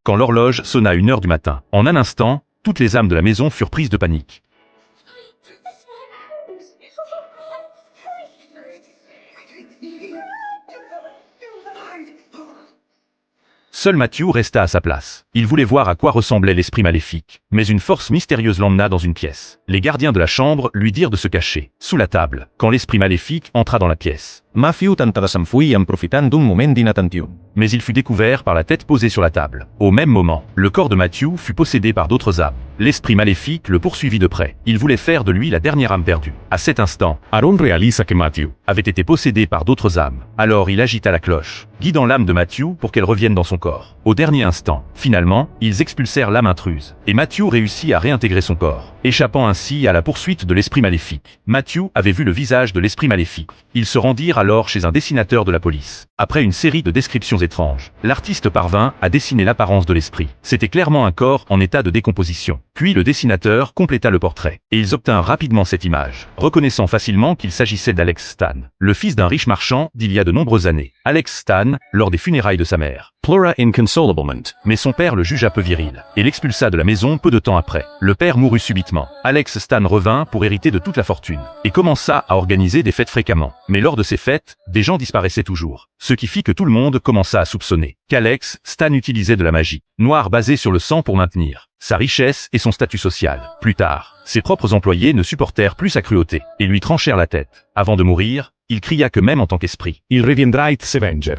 quand l'horloge sonna à 1 heure du matin. En un instant, toutes les âmes de la maison furent prises de panique. Seul Matthew resta à sa place. Il voulait voir à quoi ressemblait l'esprit maléfique. Mais une force mystérieuse l'emmena dans une pièce. Les gardiens de la chambre lui dirent de se cacher, sous la table, quand l'esprit maléfique entra dans la pièce. Matthew tenta de s'enfuir en profitant d'un moment d'inattentiu. Mais il fut découvert par la tête posée sur la table. Au même moment, le corps de Matthew fut possédé par d'autres âmes. L'esprit maléfique le poursuivit de près. Il voulait faire de lui la dernière âme perdue. À cet instant, Aaron réalisa que Matthew avait été possédé par d'autres âmes. Alors il agita la cloche, guidant l'âme de Matthew pour qu'elle revienne dans son corps. Au dernier instant, finalement, ils expulsèrent l'âme intruse, et Matthew réussit à réintégrer son corps, échappant ainsi à la poursuite de l'esprit maléfique. Matthew avait vu le visage de l'esprit maléfique. Ils se rendirent alors chez un dessinateur de la police. Après une série de descriptions étranges, l'artiste parvint à dessiner l'apparence de l'esprit. C'était clairement un corps en état de décomposition. Puis le dessinateur compléta le portrait, et ils obtinrent rapidement cette image, reconnaissant facilement qu'il s'agissait d'Alex Stan, le fils d'un riche marchand d'il y a de nombreuses années. Alex Stan, lors des funérailles de sa mère. Plura inconsolablement. Mais son père le jugea peu viril, et l'expulsa de la maison peu de temps après. Le père mourut subitement. Alex Stan revint pour hériter de toute la fortune, et commença à organiser des fêtes fréquemment. Mais lors de ces fêtes, des gens disparaissaient toujours, ce qui fit que tout le monde commença à soupçonner qu'Alex Stan utilisait de la magie noire basée sur le sang pour maintenir sa richesse et son statut social. Plus tard, ses propres employés ne supportèrent plus sa cruauté, et lui tranchèrent la tête. Avant de mourir, il cria que même en tant qu'esprit, Il reviendrait se venger.